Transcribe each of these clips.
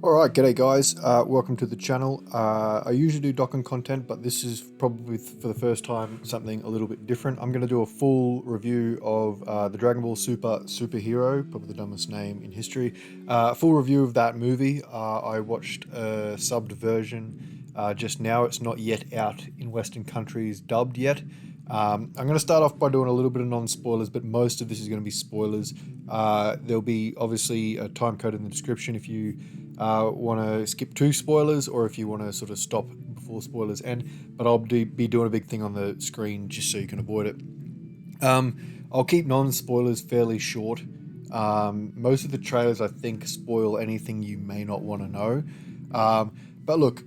Alright, g'day guys, welcome to the channel. I usually do Dokkan content, but this is probably for the first time something a little bit different. I'm going to do a full review of the Dragon Ball Super Superhero, probably the dumbest name in history. Full review of that movie. I watched a subbed version just now. It's not yet out in Western countries dubbed yet. I'm going to start off by doing a little bit of non-spoilers, but most of this is going to be spoilers. There'll be obviously a time code in the description if you want to skip to spoilers, or if you want to sort of stop before spoilers end, but I'll be doing a big thing on the screen just so you can avoid it. I'll keep non-spoilers fairly short. Most of the trailers I think spoil anything you may not want to know, but look,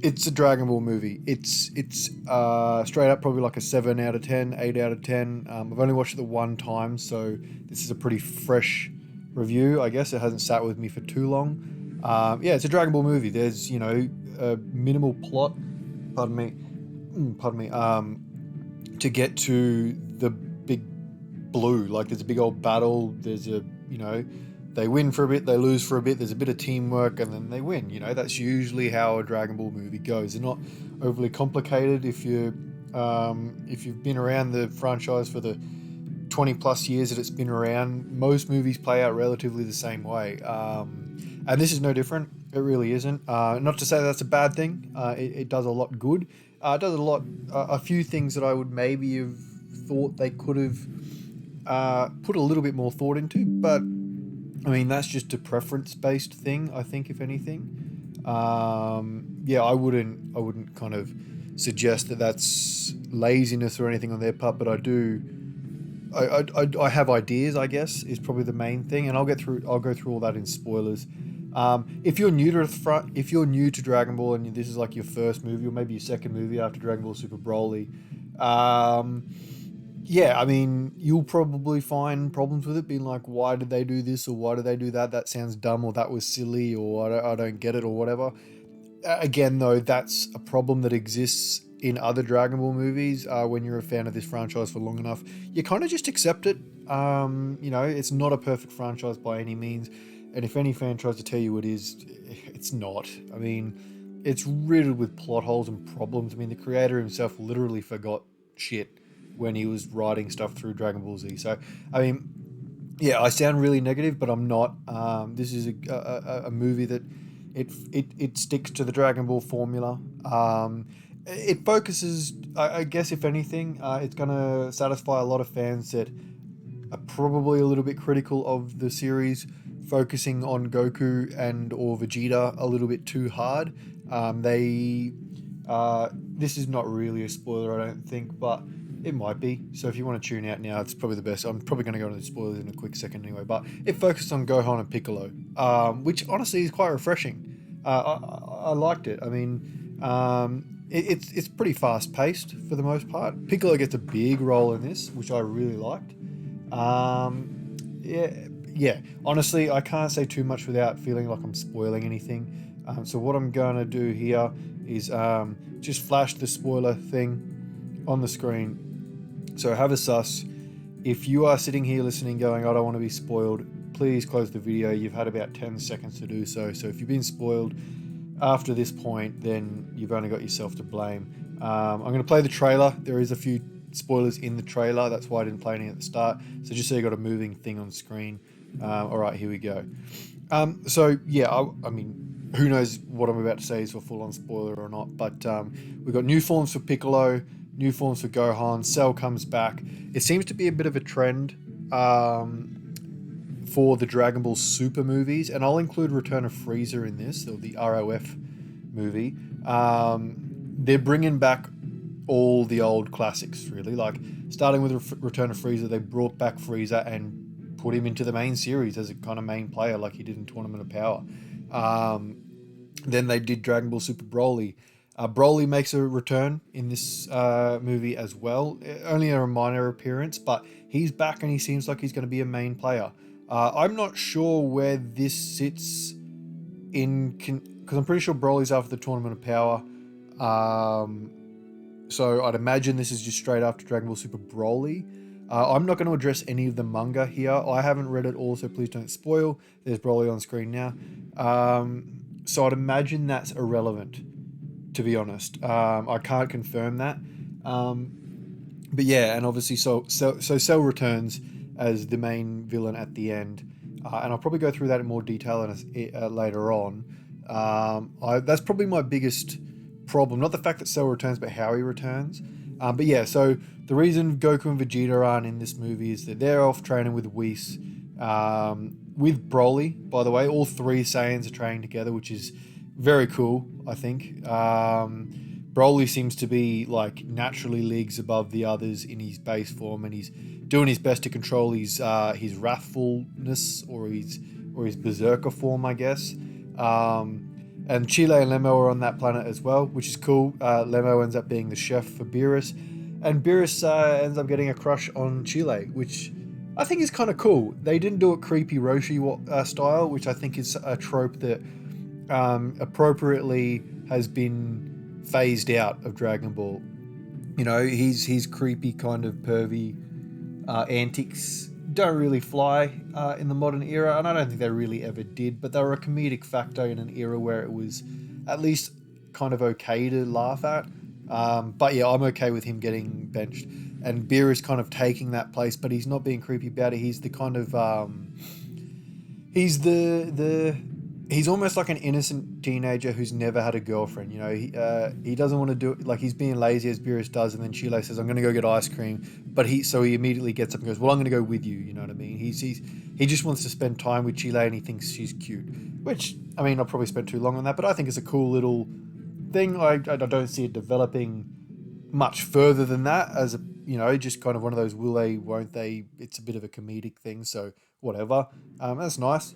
it's a Dragon Ball movie. It's straight up probably like a 7 out of 10, 8 out of 10. I've only watched it the one time, so this is a pretty fresh review, I guess. It hasn't sat with me for too long. Yeah, it's a Dragon Ball movie. There's, you know, a minimal plot, pardon me, to get to the big blue. Like, there's a big old battle. There's a, you know, they win for a bit, they lose for a bit. There's a bit of teamwork, and then they win. You know, that's usually how a Dragon Ball movie goes. They're not overly complicated. If you've been around the franchise for the 20 plus years that it's been around, most movies play out relatively the same way. And this is no different. It really isn't. Not to say that's a bad thing. It does a lot good. It does a few things that I would maybe have thought they could have put a little bit more thought into, but I mean, that's just a preference-based thing, I think, if anything. Yeah, I wouldn't kind of suggest that that's laziness or anything on their part, but I do. I have ideas, I guess, is probably the main thing, and I'll go through all that in spoilers. If you're new to Dragon Ball and this is like your first movie or maybe your second movie after Dragon Ball Super Broly, yeah, I mean, you'll probably find problems with it, being like, why did they do this or why did they do that? That sounds dumb, or that was silly, or I don't get it, or whatever. Again, though, that's a problem that exists in other Dragon Ball movies. When you're a fan of this franchise for long enough, you kind of just accept it. You know, it's not a perfect franchise by any means, and if any fan tries to tell you it is, it's not. I mean, it's riddled with plot holes and problems. I mean, the creator himself literally forgot shit when he was writing stuff through Dragon Ball Z. So, I mean, yeah, I sound really negative, but I'm not. This is a movie that it sticks to the Dragon Ball formula. It focuses, I guess, if anything, it's going to satisfy a lot of fans that are probably a little bit critical of the series, focusing on Goku and or Vegeta a little bit too hard. This is not really a spoiler, I don't think, but it might be. So if you want to tune out now, it's probably the best. I'm probably going to go into the spoilers in a quick second anyway, but it focused on Gohan and Piccolo, which honestly is quite refreshing. I liked it. I mean, it's pretty fast paced for the most part. Piccolo gets a big role in this, which I really liked. Yeah. Honestly, I can't say too much without feeling like I'm spoiling anything. So what I'm going to do here is just flash the spoiler thing on the screen. So have a sus. If you are sitting here listening going, I don't want to be spoiled, please close the video. You've had about 10 seconds to do so. So if you've been spoiled after this point, then you've only got yourself to blame. I'm going to play the trailer. There is a few spoilers in the trailer. That's why I didn't play any at the start. So just so you got a moving thing on screen. All right, here we go. So yeah, I mean, who knows what I'm about to say is a full-on spoiler or not, but we've got new forms for Piccolo, new forms for Gohan. Cell comes back. It seems to be a bit of a trend for the Dragon Ball Super movies, and I'll include Return of Frieza in this, or the ROF movie. They're bringing back all the old classics, really. Like, starting with Return of Frieza, they brought back Frieza and put him into the main series as a kind of main player, like he did in Tournament of Power. Then they did Dragon Ball Super Broly. Broly makes a return in this movie as well. Only a minor appearance, but he's back and he seems like he's going to be a main player. I'm not sure where this sits in, because I'm pretty sure Broly's after the Tournament of Power. So I'd imagine this is just straight after Dragon Ball Super Broly. I'm not going to address any of the manga here. I haven't read it all, so please don't spoil. There's Broly on screen now. So I'd imagine that's irrelevant, to be honest. I can't confirm that. But yeah, and obviously, so Cell returns as the main villain at the end, and I'll probably go through that in more detail later on. That's probably my biggest problem, not the fact that Cell returns, but how he returns. But yeah, so the reason Goku and Vegeta aren't in this movie is that they're off training with Whis, with Broly. By the way, all three Saiyans are training together, which is very cool, I think. Broly seems to be like naturally leagues above the others in his base form, and he's doing his best to control his wrathfulness or his berserker form, I guess. And Chile and Lemo are on that planet as well, which is cool. Lemo ends up being the chef for Beerus, and Beerus ends up getting a crush on Chile, which I think is kind of cool. They didn't do it creepy Roshi style, which I think is a trope that appropriately has been phased out of Dragon Ball. You know, his creepy kind of pervy antics don't really fly in the modern era, and I don't think they really ever did, but they were a comedic factor in an era where it was at least kind of okay to laugh at. But yeah, I'm okay with him getting benched, and Beerus kind of taking that place, but he's not being creepy about it. He's the kind of he's he's almost like an innocent teenager who's never had a girlfriend. You know, he doesn't want to do it. Like, he's being lazy as Beerus does, and then Chile says, "I'm going to go get ice cream," but he immediately gets up and goes, "Well, I'm going to go with you." You know what I mean? He just wants to spend time with Chile, and he thinks she's cute. Which, I mean, I'll probably spend too long on that, but I think it's a cool little thing. I don't see it developing much further than that, as a, you know, just kind of one of those will they, won't they. It's a bit of a comedic thing, so whatever. That's nice.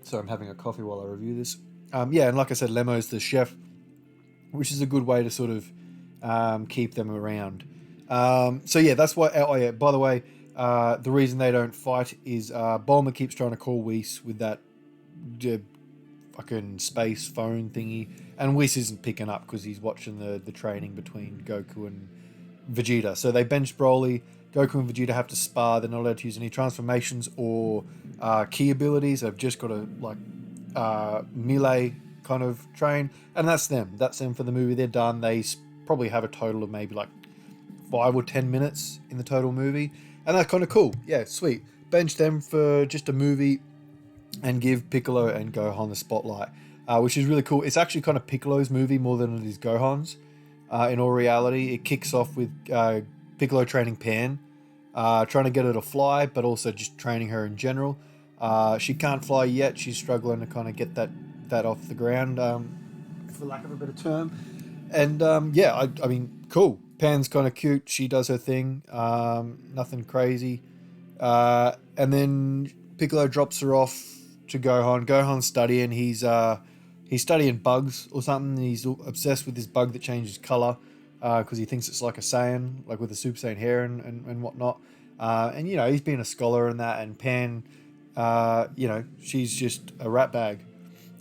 So I'm having a coffee while I review this. Yeah, and like I said, Lemo's the chef, which is a good way to sort of keep them around. So yeah, that's why. Oh yeah, by the way, the reason they don't fight is Bulma keeps trying to call Whis with that fucking space phone thingy, and Whis isn't picking up because he's watching the training between Goku and Vegeta. So they bench Broly. Goku and Vegeta have to spar. They're not allowed to use any transformations or key abilities. They've just got to like melee kind of train, and that's them. That's them for the movie. They're done. They probably have a total of maybe like 5 or 10 minutes in the total movie, and that's kind of cool. Yeah, sweet. Bench them for just a movie and give Piccolo and Gohan the spotlight, which is really cool. It's actually kind of Piccolo's movie more than it is Gohan's. In all reality, it kicks off with Piccolo training Pan, trying to get her to fly, but also just training her in general. She can't fly yet. She's struggling to kind of get that off the ground, for lack of a better term. And yeah, I mean, cool. Pan's kind of cute. She does her thing. Nothing crazy. And then Piccolo drops her off to Gohan. Gohan's studying. He's studying bugs or something. He's obsessed with this bug that changes color because he thinks it's like a Saiyan, like with a Super Saiyan hair and whatnot. And, you know, he's being a scholar in that. And Pan, you know, she's just a rat bag,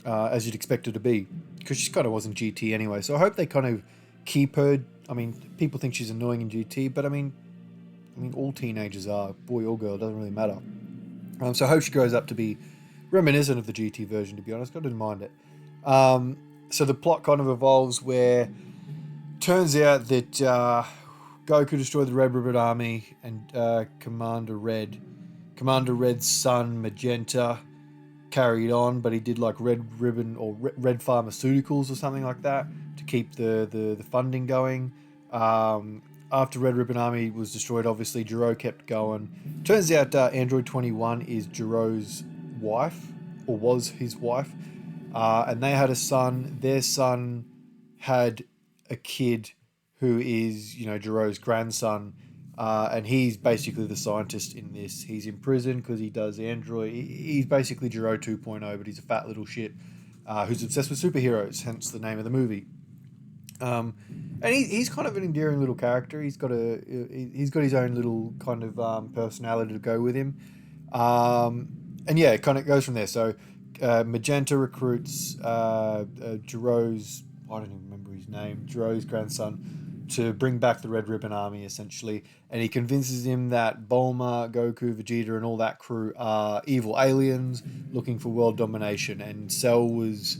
as you'd expect her to be, because she kind of wasn't GT anyway. So I hope they kind of keep her. I mean, people think she's annoying in GT, but I mean, all teenagers are, boy or girl, it doesn't really matter. So I hope she grows up to be reminiscent of the GT version, to be honest. I didn't mind it. So the plot kind of evolves where turns out that Goku destroyed the Red Ribbon Army, and Commander Red's son Magenta carried on, but he did like Red Ribbon or Red Pharmaceuticals or something like that to keep the funding going. After Red Ribbon Army was destroyed, obviously Jiro kept going. Turns out Android 21 is Jiro's wife, or was his wife, and they had a son. Their son had a kid who is, you know, Jiro's grandson, and he's basically the scientist in this. He's in prison because he does Android. He's basically Jiro 2.0, but he's a fat little shit who's obsessed with superheroes, hence the name of the movie. And he's kind of an endearing little character. He's got his own little kind of personality to go with him. And yeah, it kind of goes from there. So Magenta recruits Jiro's, I don't even remember his name, Jiro's grandson, to bring back the Red Ribbon Army, essentially. And he convinces him that Bulma, Goku, Vegeta, and all that crew are evil aliens looking for world domination. And Cell was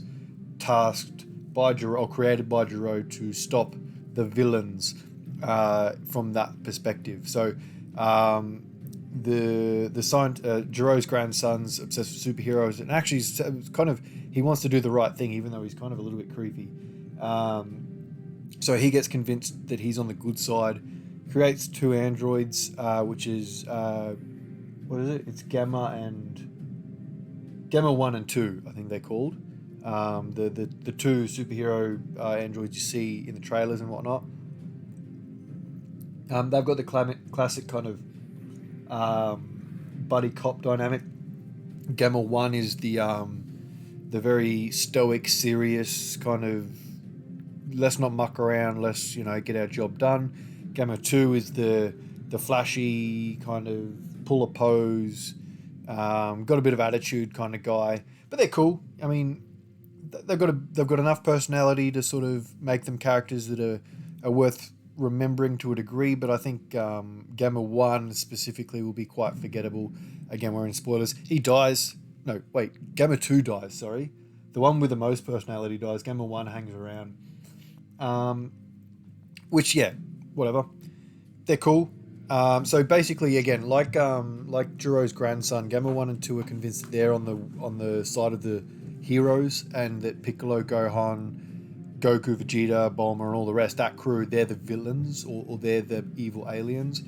tasked by Gero, or created by Gero, to stop the villains from that perspective. So Gero's grandson's obsessed with superheroes, and actually it's kind of, he wants to do the right thing, even though he's kind of a little bit creepy. So he gets convinced that he's on the good side, creates two androids, which is what is it? It's Gamma 1 and 2, I think they're called. The two superhero androids you see in the trailers and whatnot. They've got the classic kind of buddy cop dynamic. Gamma 1 is the very stoic, serious kind of, let's not muck around, let's get our job done. Gamma 2 is the flashy kind of pull a pose, got a bit of attitude kind of guy, but they're cool. I mean, they've got enough personality to sort of make them characters that are worth remembering to a degree, but I think Gamma 1 specifically will be quite forgettable. Again, we're in spoilers. He dies. No, wait, Gamma 2 dies, sorry. The one with the most personality dies. Gamma 1 hangs around. Which, yeah, whatever. They're cool. So basically, again, like Jiro's grandson, Gamma 1 and 2 are convinced that they're on the side of the heroes, and that Piccolo, Gohan, Goku, Vegeta, Bulma, and all the rest, that crew, they're the villains, or they're the evil aliens.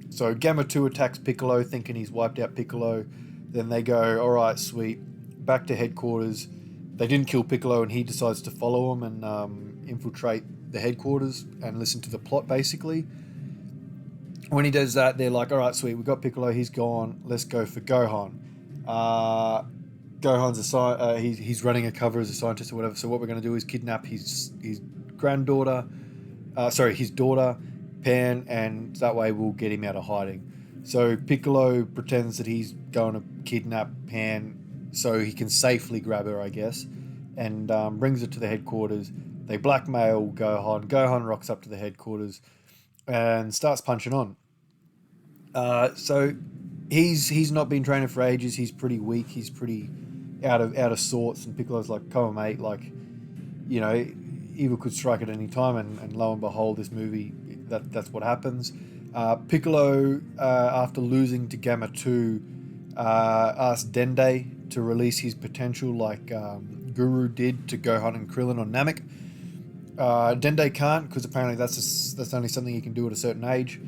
So Gamma 2 attacks Piccolo, thinking he's wiped out Piccolo. Then they go, all right, sweet, back to headquarters. They didn't kill Piccolo, and he decides to follow them and infiltrate the headquarters and listen to the plot, basically. When he does that, they're like, all right, sweet, we got Piccolo, he's gone, let's go for Gohan. Gohan's he's running a cover as a scientist or whatever, so what we're going to do is kidnap his daughter, Pan, and that way we'll get him out of hiding. So Piccolo pretends that he's going to kidnap Pan so he can safely grab her, I guess, and brings her to the headquarters. They blackmail Gohan. Gohan rocks up to the headquarters and starts punching on. So he's not been training for ages. He's pretty weak. He's pretty out of sorts. And Piccolo's like, "Come on, mate. Like, evil could strike at any time." And lo and behold, this movie, that's what happens. Piccolo, after losing to Gamma 2, asked Dende to release his potential, like Guru did to Gohan and Krillin on Namek. Dende can't, because apparently that's only something he can do at a certain age.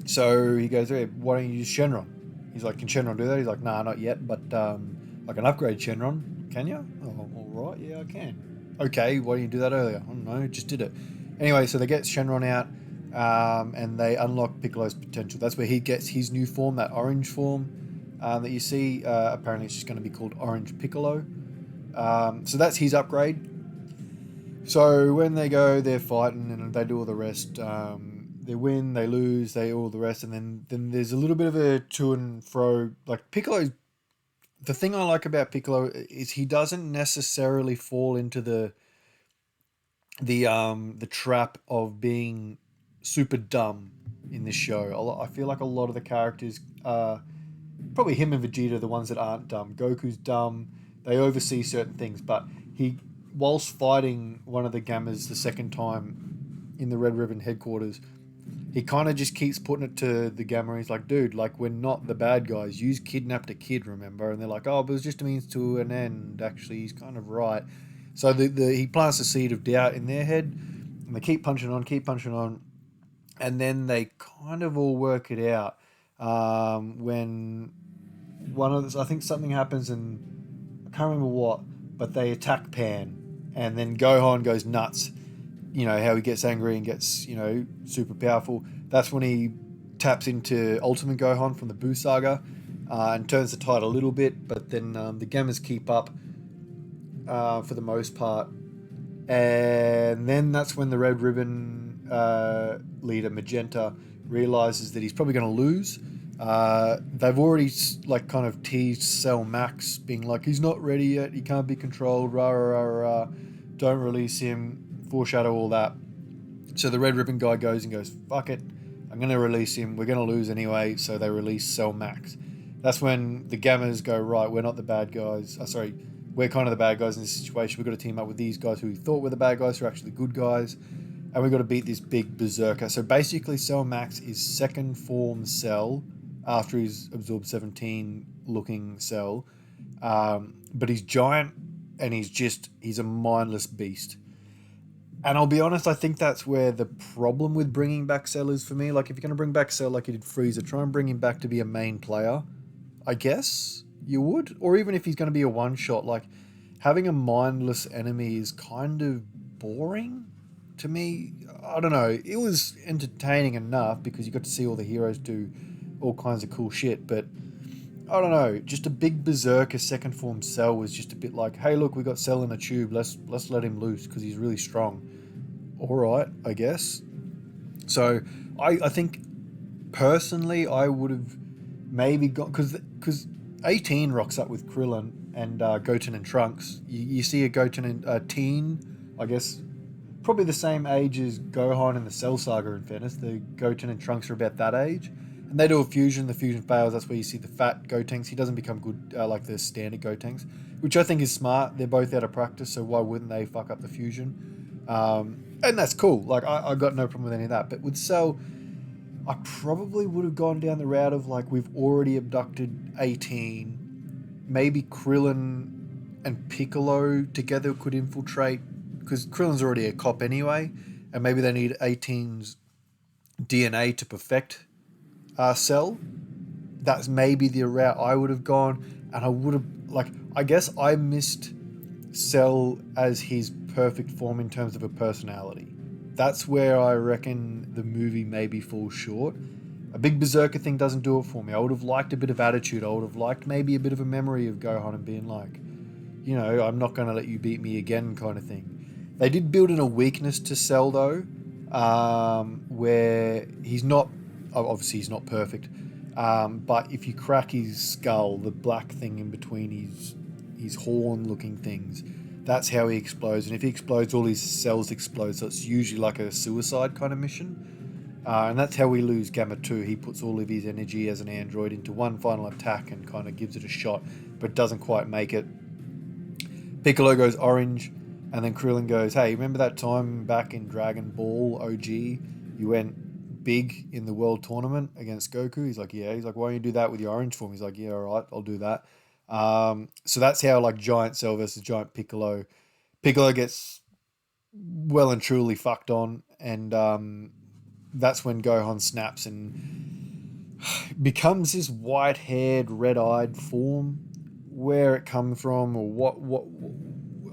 So he goes, hey, why don't you use Shenron? He's like, can Shenron do that? He's like, nah, not yet, but I can upgrade Shenron. Can you? Oh, all right, yeah, I can. Okay, why didn't you do that earlier? I don't know, just did it. Anyway, so they get Shenron out, and they unlock Piccolo's potential. That's where he gets his new form, that orange form that you see. Apparently it's just going to be called Orange Piccolo. So that's his upgrade. So when they go, they're fighting and they do all the rest. They win, they lose, they all the rest, and then there's a little bit of a to and fro. Like Piccolo, the thing I like about Piccolo is he doesn't necessarily fall into the trap of being super dumb in this show. I feel like a lot of the characters, probably him and Vegeta, are the ones that aren't dumb. Goku's dumb. They oversee certain things, but whilst fighting one of the Gammas the second time in the Red Ribbon headquarters, he kind of just keeps putting it to the Gamma. He's like, dude, like, we're not the bad guys. You kidnapped a kid, remember? And they're like, oh, but it was just a means to an end. Actually, he's kind of right. So he plants a seed of doubt in their head, and they keep punching on, and then they kind of all work it out. When I think something happens, and I can't remember what, but they attack Pan, and then Gohan goes nuts. You know, how he gets angry and gets, super powerful. That's when he taps into Ultimate Gohan from the Buu Saga and turns the tide a little bit, but then the Gammas keep up for the most part. And then that's when the Red Ribbon leader, Magenta, realizes that he's probably going to lose. They've already kind of teased Cell Max, being like, he's not ready yet, he can't be controlled, rah, rah, rah, rah. Don't release him. foreshadow all that. So the Red Ribbon guy goes and goes, fuck it, I'm going to release him. We're going to lose anyway. So they release Cell Max. That's when the Gammas go, right, we're not the bad guys. We're kind of the bad guys in this situation. We've got to team up with these guys who we thought were the bad guys who are actually good guys. And we've got to beat this big berserker. So basically Cell Max is second form Cell after he's absorbed 17 looking Cell. But he's giant and he's a mindless beast. And I'll be honest, I think that's where the problem with bringing back Cell is for me. Like, if you're going to bring back Cell like you did Frieza, try and bring him back to be a main player. I guess you would. Or even if he's going to be a one-shot, like, having a mindless enemy is kind of boring to me. I don't know. It was entertaining enough because you got to see all the heroes do all kinds of cool shit. But, I don't know. Just a big berserker second form Cell was just a bit like, hey, look, we got Cell in a tube. Let's let him loose because he's really strong. All right, I guess. So I think personally I would have maybe got, because 18 rocks up with Krillin and Goten and Trunks. You see a Goten and a teen, I guess, probably the same age as Gohan in the Cell Saga. In fairness, the Goten and Trunks are about that age, and they do a fusion. The fusion fails. That's where you see the fat Gotenks. He doesn't become good like the standard Gotenks, which I think is smart. They're both out of practice, so why wouldn't they fuck up the fusion? And that's cool. Like, I got no problem with any of that. But with Cell, I probably would have gone down the route of, like, we've already abducted 18. Maybe Krillin and Piccolo together could infiltrate, because Krillin's already a cop anyway, and maybe they need 18's DNA to perfect Cell. That's maybe the route I would have gone. And I would have, like, I guess I missed Cell as his perfect form in terms of a personality. That's where I reckon the movie maybe falls short. A big berserker thing doesn't do it for me. I would have liked a bit of attitude. I would have liked maybe a bit of a memory of Gohan and being like, you know, I'm not going to let you beat me again kind of thing. They did build in a weakness to Cell though, where he's not, obviously he's not perfect, but if you crack his skull, the black thing in between his horn looking things, that's how he explodes. And if he explodes, all his cells explode. So it's usually like a suicide kind of mission. And that's how we lose Gamma 2. He puts all of his energy as an android into one final attack and kind of gives it a shot, but doesn't quite make it. Piccolo goes orange, and then Krillin goes, hey, remember that time back in Dragon Ball OG, you went big in the world tournament against Goku? He's like, yeah. He's like, why don't you do that with your orange form? He's like, yeah, all right, I'll do that. So that's how, like, Giant Cell versus Giant Piccolo. Piccolo gets well and truly fucked on, and that's when Gohan snaps and becomes this white-haired, red-eyed form. Where it comes from or what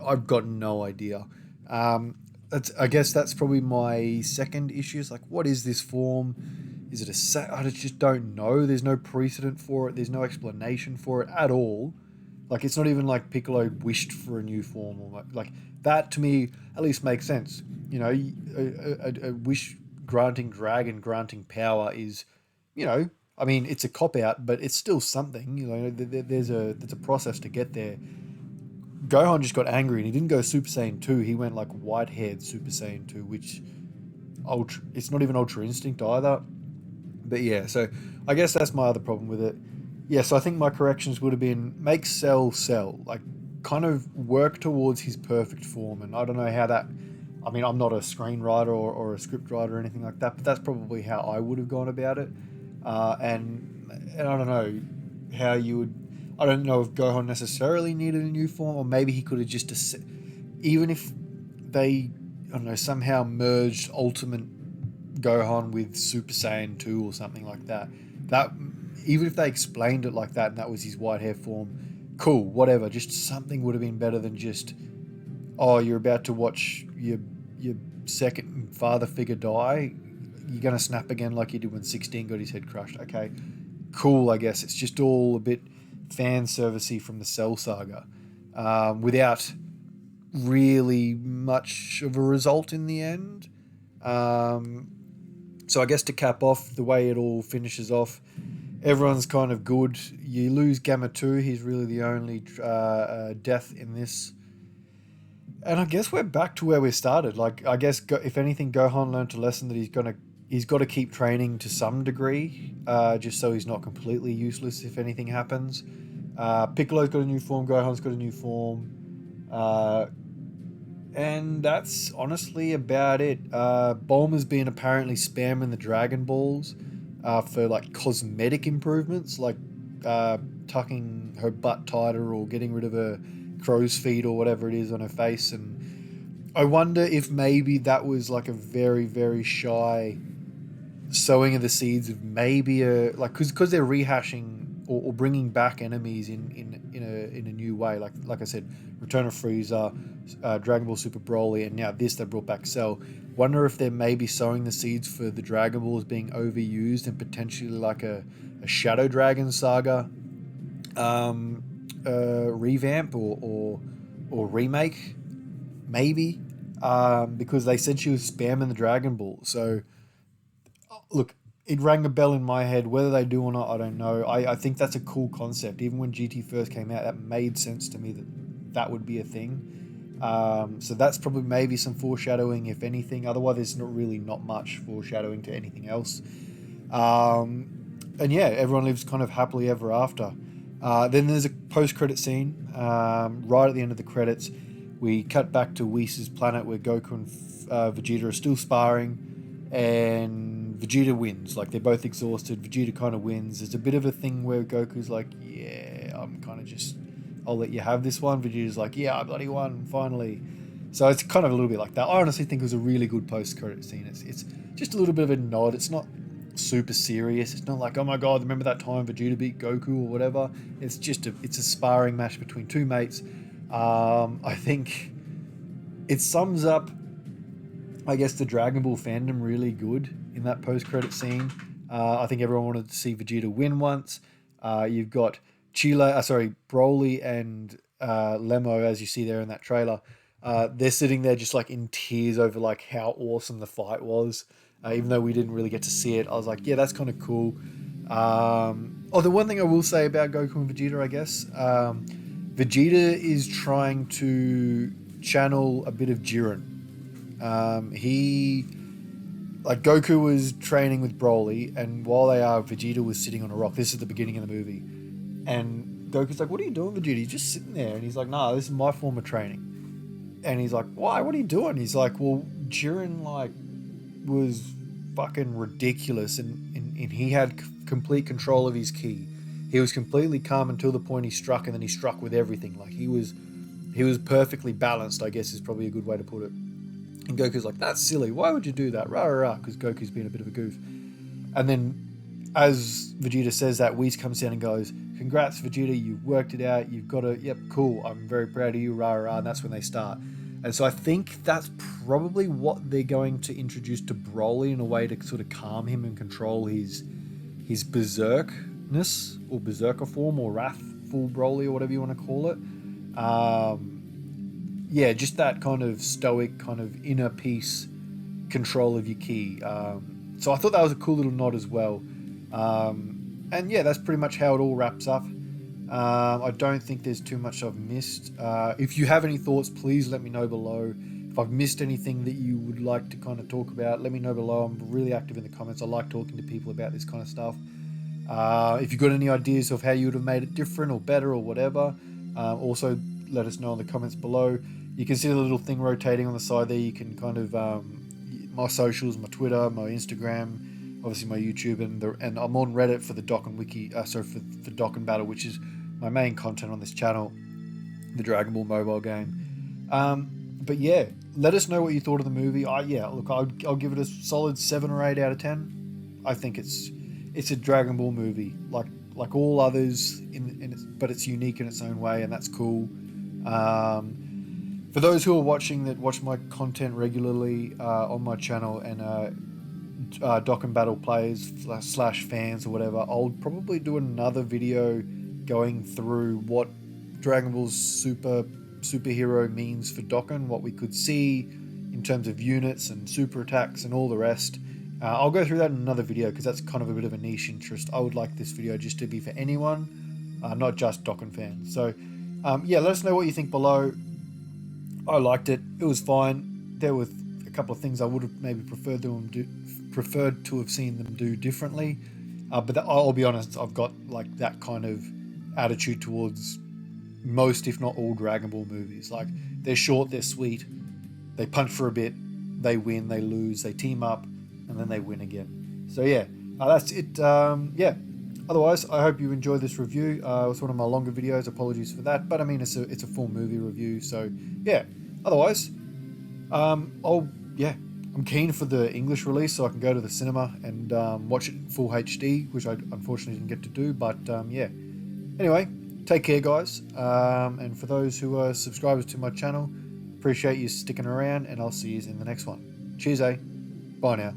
I've got no idea. I guess that's probably my second issue. Is like, what is this form? Is it I just don't know. There's no precedent for it. There's no explanation for it at all. Like, it's not even like Piccolo wished for a new form, or like that. To me, at least makes sense. You know, a wish granting dragon granting power is, you know, I mean, it's a cop out, but it's still something. You know, there's a process to get there. Gohan just got angry and he didn't go Super Saiyan 2. He went like white-haired Super Saiyan 2, which it's not even Ultra Instinct either. But yeah, so I guess that's my other problem with it. Yeah, so I think my corrections would have been make Cell, like, kind of work towards his perfect form. And I don't know how that, I mean, I'm not a screenwriter or a script writer or anything like that, but that's probably how I would have gone about it. And I don't know how you would, I don't know if Gohan necessarily needed a new form, or maybe he could have just, even if they, I don't know, somehow merged Ultimate Gohan with Super Saiyan 2 or something like that. That, even if they explained it like that and that was his white hair form, cool, whatever. Just something would have been better than just, oh, you're about to watch your second father figure die. You're going to snap again like you did when 16 got his head crushed. Okay, cool, I guess. It's just all a bit fan servicey from the Cell Saga, without really much of a result in the end. So I guess to cap off, the way it all finishes off, everyone's kind of good. You lose Gamma 2. He's really the only death in this. And I guess we're back to where we started. Like, I guess if anything, Gohan learned a lesson that he's got to keep training to some degree, just so he's not completely useless if anything happens. Piccolo's got a new form. Gohan's got a new form. And that's honestly about it. Bulma's been apparently spamming the Dragon Balls for like cosmetic improvements, like tucking her butt tighter or getting rid of her crow's feet or whatever it is on her face. And I wonder if maybe that was like a very, very shy sowing of the seeds of maybe a like because they're rehashing or bringing back enemies in a new way. Like I said, Return of Frieza, Dragon Ball Super Broly, and now this they brought back Cell. Wonder if they're maybe sowing the seeds for the Dragon Balls being overused and potentially like a Shadow Dragon saga revamp or remake, maybe, because they said she was spamming the Dragon Ball. So look, it rang a bell in my head. Whether they do or not, I don't know. I think that's a cool concept. Even when GT first came out, that made sense to me that that would be a thing. So that's probably maybe some foreshadowing, if anything. Otherwise, there's not much foreshadowing to anything else. And yeah, everyone lives kind of happily ever after. Then there's a post-credit scene right at the end of the credits. We cut back to Whis' planet where Goku and Vegeta are still sparring, and Vegeta wins. Like, they're both exhausted. Vegeta kind of wins. There's a bit of a thing where Goku's like, yeah, I'm kind of just, I'll let you have this one. Vegeta's like, yeah, I bloody won, finally. So it's kind of a little bit like that. I honestly think it was a really good post-credit scene. It's just a little bit of a nod. It's not super serious. It's not like, oh my god, remember that time Vegeta beat Goku or whatever. It's just it's a sparring match between two mates. I think it sums up, I guess, the Dragon Ball fandom really good in that post-credit scene. I think everyone wanted to see Vegeta win once. You've got Broly and Lemo, as you see there in that trailer. They're sitting there just like in tears over like how awesome the fight was. Even though we didn't really get to see it, I was like, yeah, that's kind of cool. The one thing I will say about Goku and Vegeta, I guess, Vegeta is trying to channel a bit of Jiren. Goku was training with Broly, and while they are, Vegeta was sitting on a rock. This is the beginning of the movie. And Goku's like, what are you doing, Vegeta? He's just sitting there. And he's like, nah, this is my form of training. And he's like, why? What are you doing? He's like, well, Jiren, like, was fucking ridiculous, and he had complete control of his ki. He was completely calm until the point he struck, and then he struck with everything. Like, he was perfectly balanced, I guess is probably a good way to put it. And Goku's like, that's silly. Why would you do that? Rah, rah, rah, because Goku's been a bit of a goof. And then, as Vegeta says that, Whis comes down and goes, congrats, Vegeta, you've worked it out. You've got it. Yep, cool. I'm very proud of you. Rah, rah, rah. And that's when they start. And so I think that's probably what they're going to introduce to Broly in a way to sort of calm him and control his berserkness or berserker form or wrathful Broly or whatever you want to call it. Yeah, just that kind of stoic, kind of inner peace control of your ki. So I thought that was a cool little nod as well. And yeah, that's pretty much how it all wraps up. I don't think there's too much I've missed. If you have any thoughts, please let me know below. If I've missed anything that you would like to kind of talk about, let me know below. I'm really active in the comments. I like talking to people about this kind of stuff. If you've got any ideas of how you would have made it different or better or whatever, also let us know in the comments below. You can see the little thing rotating on the side there. You can kind of, my socials, my Twitter, my Instagram, obviously my YouTube, and I'm on Reddit for the Dokkan for Dokkan Battle, which is my main content on this channel, the Dragon Ball mobile game. But yeah, let us know what you thought of the movie. I'll give it a solid 7 or 8 out of 10. I think it's a Dragon Ball movie, like all others, but it's unique in its own way, and that's cool. For those who are watching that watch my content regularly on my channel and Dokkan Battle players / fans or whatever, I'll probably do another video going through what Dragon Ball's superhero means for Dokkan, what we could see in terms of units and super attacks and all the rest. I'll go through that in another video because that's kind of a bit of a niche interest. I would like this video just to be for anyone, not just Dokkan fans. So yeah, let us know what you think below. I liked it. It was fine. There were a couple of things I would have maybe preferred to have seen them do differently. But I'll be honest, I've got like that kind of attitude towards most, if not all, Dragon Ball movies. Like, they're short, they're sweet, they punch for a bit, they win, they lose, they team up, and then they win again. So yeah, that's it. Yeah. Otherwise, I hope you enjoyed this review. It was one of my longer videos. Apologies for that, but I mean, it's a full movie review. So yeah. Otherwise, I'm keen for the English release so I can go to the cinema and watch it in full HD, which I unfortunately didn't get to do. But yeah. Anyway, take care, guys. And for those who are subscribers to my channel, appreciate you sticking around, and I'll see you in the next one. Cheers, eh? Bye now.